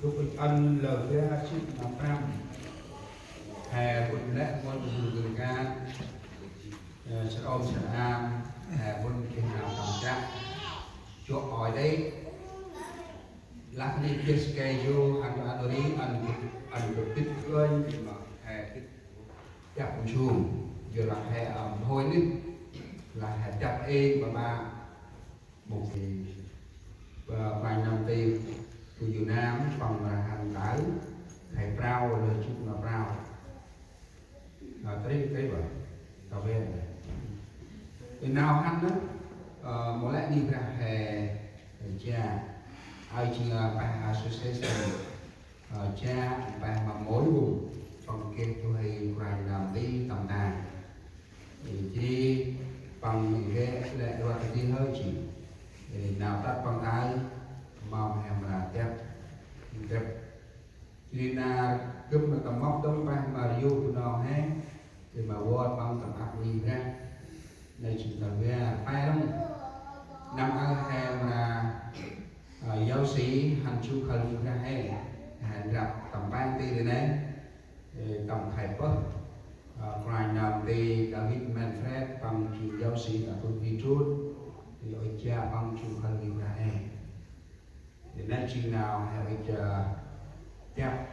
lúc ăn lờ phía chip mà pram hè quân lẽ quân người ca sẽ ôm sẽ am hè quân khi nào tầm trạng chỗ hỏi đấy lát đi kia schedule ăn đi ăn được tích cười mà hè tích chặt một chuồng giờ là hè thôi đi là hè chặt ê mà một thì vài năm tiền từ Việt Nam bằng là hành tải thầy prao rồi chung là prao cái vậy tàu về thì nào hắn đó một lẽ đi ra hè cha ai chỉ là bài association cha bài mà mỗi vùng phần kia tôi hay quay làm đi tầm tà thì bằng cái lệ đoạt đi hơi chỉ nào tắt bằng tay mong em là đẹp thì là cướp mà tầm móc đông bang mà yêu của nó hết thì mà vô bằng tầm áp gì ra đây chỉ là về phải đúng năm em là giáo sĩ hành chu khẩn ra hè hẹn gặp tầm ban ti đến đấy tầm thầy bớt ngoài nằm thì David Manfred bằng chủ giáo sĩ là tôi đi chút thì ở cha bằng chủ khẩn ra hè thì nên chừng nào hãy chờ chắc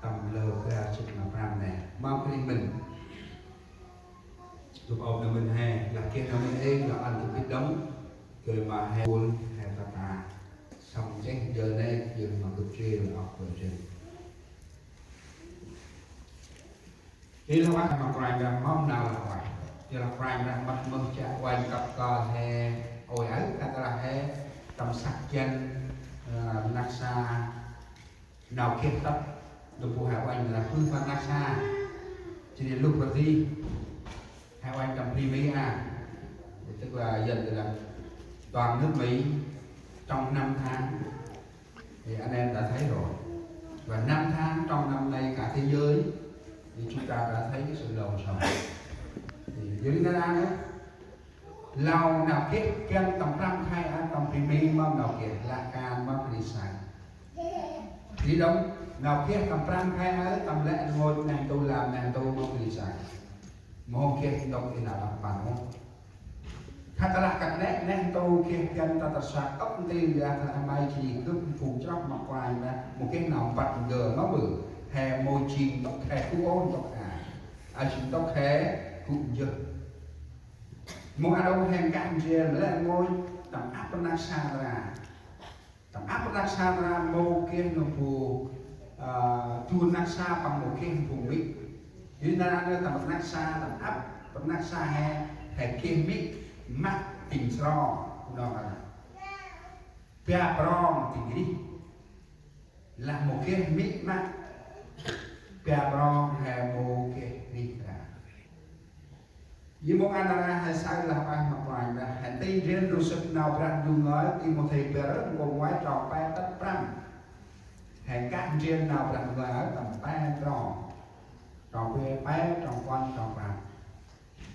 tầm lờ ra chừng nào làm này mong cái mình lúc ôm là mình hè là kia nó mình ấy là ăn thì biết đóng rồi mà hè buồn hè tập xong chắc giờ này giờ mà cực chia là học rồi trên thì là bạn mà quay ra mong nào là quay giờ là quay ra mất mừng chạy quay cặp cò hè ôi ấy các là hè tầm sắc chân Naksa nào kia tất được phụ hải oanh là phương pháp Naksa cho nên lúc vào đi hải oanh cầm Primia tức là dần là toàn nước Mỹ trong 5 tháng thì anh em đã thấy rồi và 5 tháng trong năm nay cả thế giới thì chúng ta đã thấy cái sự lồng sòng thì dưới nước Anh ấy lao nào kết chân tầm trăm khai ăn tầm Primi mong nào kết là can mong đi sai đi đâu nào kết tầm trăm khai ăn tầm lẽ ngồi nàng tôi làm nàng tôi mong đi sai mong kết đâu thì nào làm bằng khôngถ้าตลาดกันแน่โตเกี่ยงกันตลาดสักอ๊อกตียาทำไมchỉ cứ phụ trách mặc quài mà một cái nào bật gờ nó bự hè môi chìm tóc hè cú ôn tóc ai chìm tóc hè cũng dơ một ai đâu hèn cạn gì là ngôi tầm áp bên đằng xa ra tầm áp bên đằng xa ra mô kia nó phù chuồn đằng xa bằng một cái phù mít như là tầm bên đằng xa tầm áp bên đằng xa hè kia mít mắt tình sro đó là pia prong tình đi là một cái mít mắt pia prong hè mô kia đi ra như một anh ra hay sai là anh mặc ngoài là hành tây riêng rồi sự nào ra dùng nói thì một thầy bé rất gồm ngoái tròn ba tất trăm hành các riêng nào ra người ở tầm ba tròn về ba tròn quan tròn vàng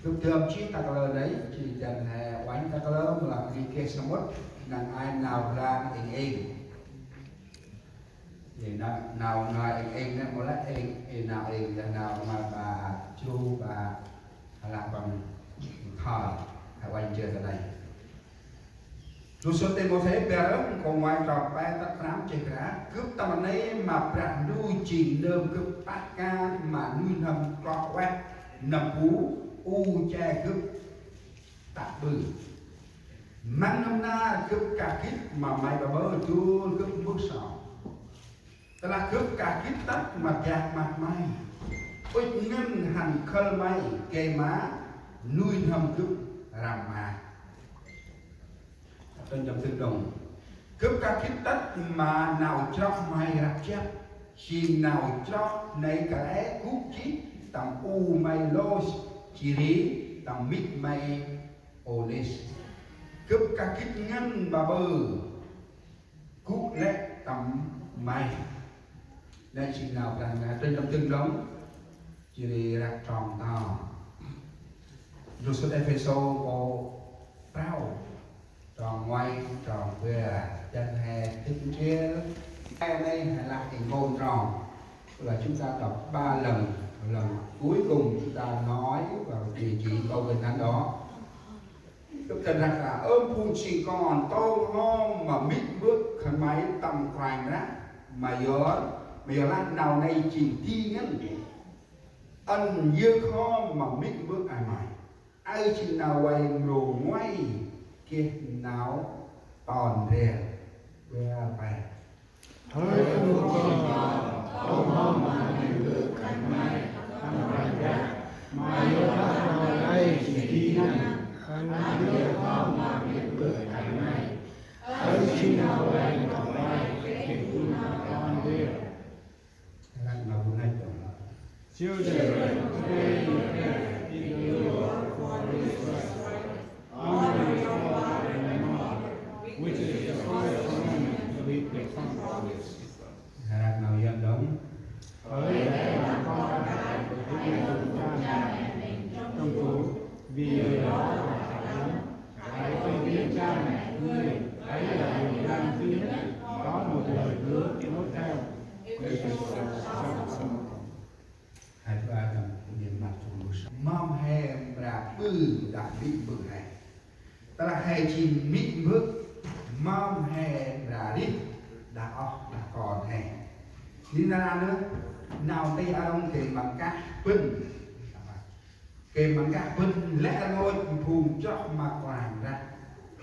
lúc thường chỉ ta lơ đấy chỉ cần hè quánh ta lơ là đi kia xong mất rằng ai nào ra thì em thì nào nói em nó có lẽ em nào em là nào mà bà chu bà là bằng thờ hay quanh chơi tại đây dù số tiền một thế bé đó còn ngoài trò ba tất tám chơi cả cướp tầm này mà bạn đuôi chỉ nơm cướp bát ca mà nuôi nằm trọ quét nằm phú u che cướp tạ bự mang năm na cướp cả kít mà mày bà bơ chuông cướp bước sọ tức là cướp cả kít tất mà chạc mặt mày ôi ngân hành khơi mày kê má nuôi hầm cướp làm mà trên dòng tương đồng cướp cả kít tất mà nào cho mày rạp chép xin nào cho này cả é cút chít tầm u mày lô chỉ lý tầm mít mày onis cướp cả kít ngân bà bơ cút lẹ tầm mày đây chỉ nào rằng trên dòng tương đồng chỉ đi ra tròn to rồi số Epheso có bao tròn ngoài tròn về chân hè thức chia đây là hình ngôn tròn, là chúng ta đọc 3 lần, lần cuối cùng chúng ta nói vào địa chỉ câu kinh thánh đó. Tức là ơn phun chỉ còn tô hôm mà mít bước khẩn máy tầm khoảnh đó mà giờ là nào này chỉ thi nhân ân dư khó mà mít bước ai mày ai chỉ nào quay đồ ngoay kia nào toàn rè về về hơi không có hôm mà mình bước khẩn máy tầm khoảnh ra mà giờ là nào này chỉ thi nhân ân dư khó mà mình bước khẩn máy ai chỉ nào quay đồ ngoay kia nào toàn rè. Children, pray in your for Israel. Honor your father and mother, which is the first commandment with the promise. nào dân đúng. Hỡi hãy làm con cái của hãy dùng cha mẹ mình trong Chúa, vì điều đó là phải lắm. Hãy tôn kính cha mẹ ngươi, ấy là điều răn thứ nhất. Có một lời hứa nốt theo. Hai ba năm niệm mặt trong buổi sáng mong hè là bư đã bị bự hè ta là hè chỉ mít bước mong hè là đi đã còn hè đi ra nữa nào tây ở đông kề bằng các binh kề bằng các binh lẽ ngôi phùm cho mà quàng ra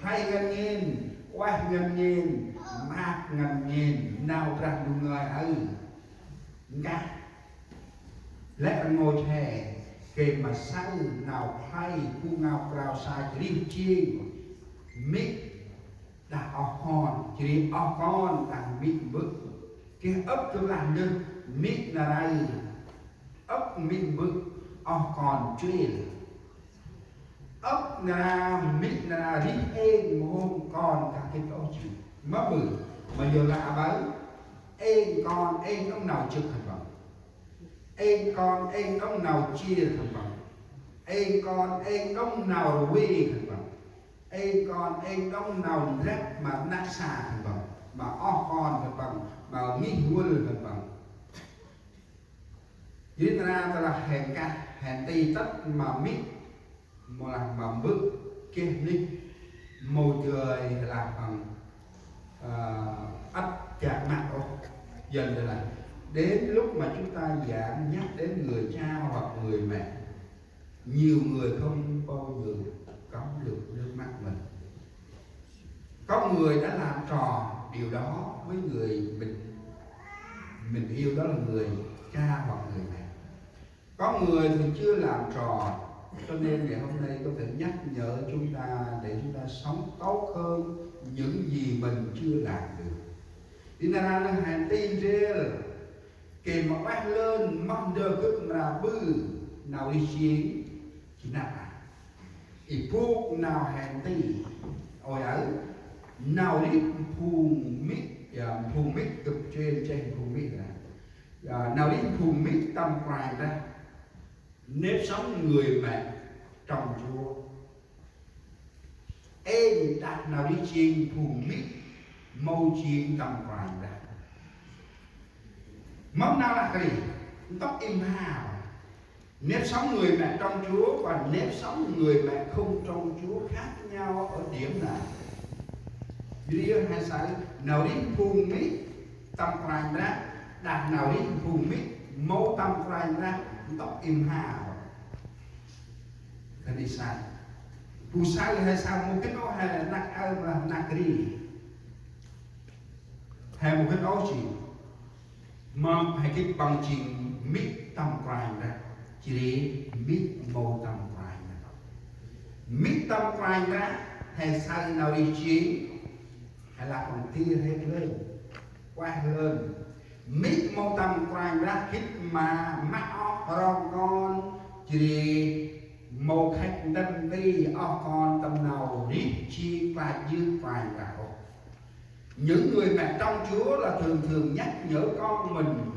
hay ngân nhiên qua ngân nhiên mát ngân nhiên nào ra đủ người ơi các lẽ ngồi hè kề mà sang nào hay cu ngao cao sai chỉ chiên mít đã hòn chỉ con đang bị bực cái ấp tôi làm đơn mít là đây ấp mít bực còn chuyên ấp là mít là đi em hôm còn cả cái câu chuyện mất bự mà giờ là bấy em con em ông nào trực thành vọng em con em ông nào chia thành vọng em con em ông nào quy thành vọng em con em ông nào rác mà nát xà thành vọng mà con thành vọng mà nghi quân thành vọng diễn ra ta là hẹn ca hẹn tì tất mà mít một là mà bước kia đi môi trời là bằng ắt chạc mặt dần rồi là đến lúc mà chúng ta giảng nhắc đến người cha hoặc người mẹ nhiều người không bao giờ cõng được nước mắt mình có người đã làm trò điều đó với người mình yêu đó là người cha hoặc người mẹ có người thì chưa làm trò cho nên ngày hôm nay có thể nhắc nhở chúng ta để chúng ta sống tốt hơn những gì mình chưa làm được đi ra nó hành tin rê kể mà bác lên mong đợi cực là bư nào đi chiến chỉ nạp ý phúc nào hành tì ôi ấy nào đi phùng mít cực trên phùng mít nào đi phùng mít tâm khoài ra nếp sống người mẹ trong Chúa em đặt nào đi chiến phùng mít mâu chiến tâm khoài ra mong nào là cái gì tóc im hào nếp sống người mẹ trong Chúa và nếp sống người mẹ không trong Chúa khác nhau ở điểm nào vì hay sai nào đi phùng mít tâm khoảnh ra đặt nào đi phùng mít mâu tâm khoảnh ra tóc im hào cái đi sai phù sai hay sao một cái đó hay là nạc đi hay một cái đó chỉ mà hay cái bằng trình mít tâm khoảnh ra chỉ mít mâu tâm khoảnh ra mít tâm khoảnh ra hay sai nào đi chiến hay là còn tia hết lên qua lên mít mâu tâm khoảnh ra hít mà mắt rong con chỉ mâu khách đâm đi con tâm nào rít chi và dư khoảnh ra những người mẹ trong Chúa là thường nhắc nhở con mình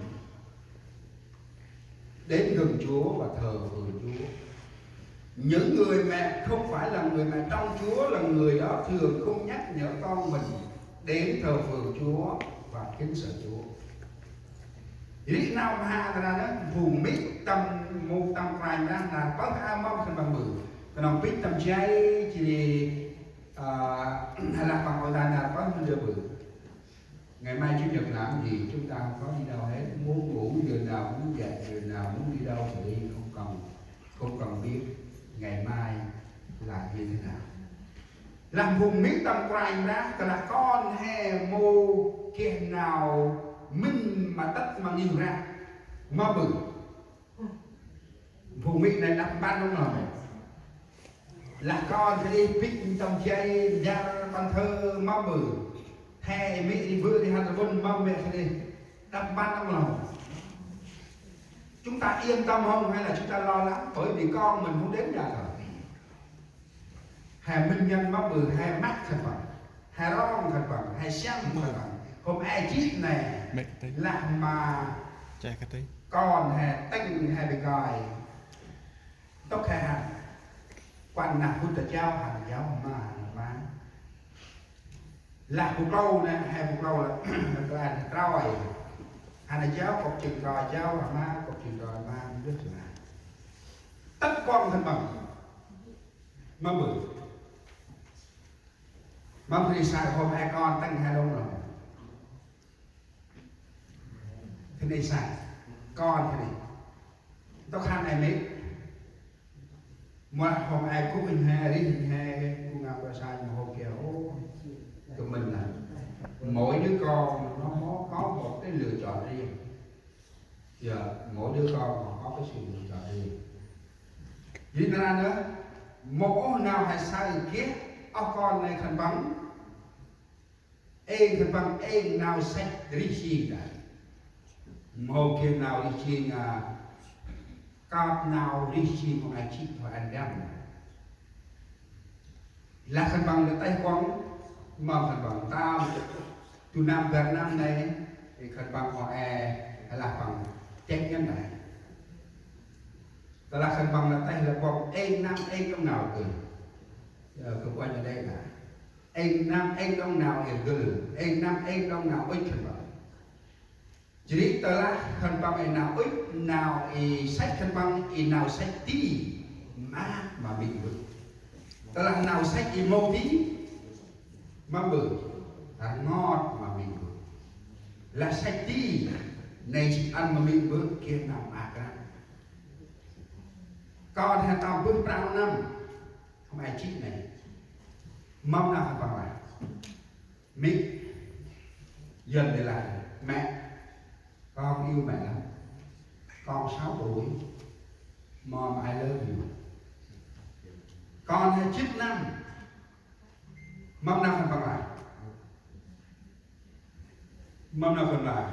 đến gần Chúa và thờ phượng Chúa. Những người mẹ không phải là người mẹ trong Chúa là người đó thường không nhắc nhở con mình đến thờ phượng Chúa và kính sợ Chúa. Jadi nào mà ra đó vùng mít tâm một tâm cài ra là có hai mong thành bằng bự, còn ông mít tâm cháy chỉ hay là bằng hồi là có hơn giờ bự. Ngày mai Chủ nhật làm gì chúng ta không có đi đâu hết, muốn ngủ giờ nào muốn dậy giờ nào muốn đi đâu thì đi, không cần biết ngày mai là như thế nào. Làm vùng miếng tâm quanh ra là con hè mô kia nào minh mà tất mà nhìn ra mà bự vùng miếng này đặt ban đúng rồi là con thì đi pick trong chơi ra con thơ mà bự hè mỹ đi bữa đi hạt vân mà mẹ thì đi đặt ban đúng rồi. Chúng ta yên tâm không hay là chúng ta lo lắng bởi vì con mình không đến nhà thờ. Hai minh nhân mắc bự hai mắt thành phần, hai rong thành phần, hai xem thành phần. Hôm ai chít này là mà con hai tinh hai bị gọi tóc hai hạt quan nạp Phật giáo hành giáo mà là một lâu nè hai một lâu là trôi hai là giáo cột chừng rồi giáo là ma cột chừng rồi ma rất là tất con thành bằng mà bự mà khi sai hôm hai con tăng hai đông rồi thế này sai con thế này tao khăn này mấy mà hôm ai cũng mình hai đi mình hai cũng ngọc ra sai mà hôm kéo tụi mình là mỗi đứa con nó có một cái lựa chọn riêng. Giờ mỗi đứa con có cái sự lựa chọn riêng. Vì ra nữa một nào hay sai kia con này khẩn bắn khẩn bắn nào sách đi chi cả một kia nào đi chi cọp nào đi chi một ai chi và anh đem là khẩn bắn được tay quăng mà khẩn bắn tao từ Nam Việt Nam này thì khẩn bắn họ hay là bằng chết nhân này đó là khẩn bắn là tay là bọc nam trong nào từ cơ quan ở đây là nam trong nào hiện gửi nam trong nào ít khẩn bắn chỉ đó là khẩn bắn nào ít nào sách khẩn bắn nào sách tí mà bị bự đó là nào sách mâu tí mà bự là ngọt mà mình bự là sách tí này chỉ ăn mà mình bự kia nào ác ra còn hạt tao bước bao năm không ai chít này mong nào phải bằng lại mình dần để lại mẹ con yêu mẹ lắm con 6 tuổi mom I love you con 9 năm mong nào phải bằng lại mong nào phần lại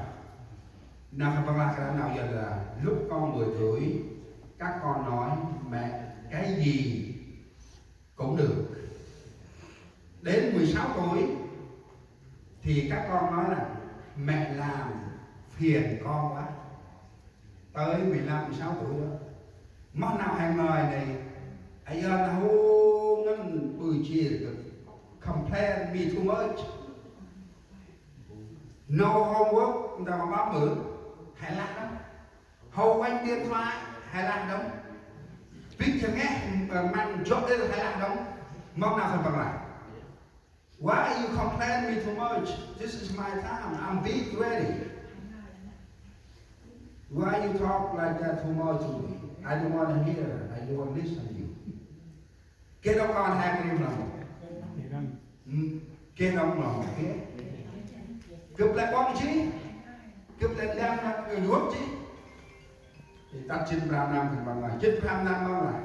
nào phải bằng lại cái nào giờ là lúc con 10 tuổi các con nói mẹ cái gì cũng được. Đến 16 tuổi thì các con nói là mẹ làm phiền con quá. Tới 15, 16 tuổi đó món nào hàng người này ai ơn hô ngân bùi chia complain me too much no homework người ta mà bám bự hay là đó hầu quanh điện thoại hay là đúng biết cho nghe mang job đây là hay là đúng mong nào phải bằng lại why you complain me too much this is my time I'm big ready why you talk like that too much to me I don't want to hear I don't want to listen to you cái đó con hai cái là một cái đó là một cái cướp lại con chứ cướp lại đem là người nuốt chứ thì ta trên 5 năm thì bằng lại trên 5 năm bằng lại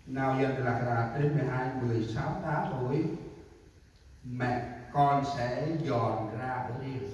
nào giờ là đến 12, 16, 8 tuổi mẹ con sẽ dọn ra ở riêng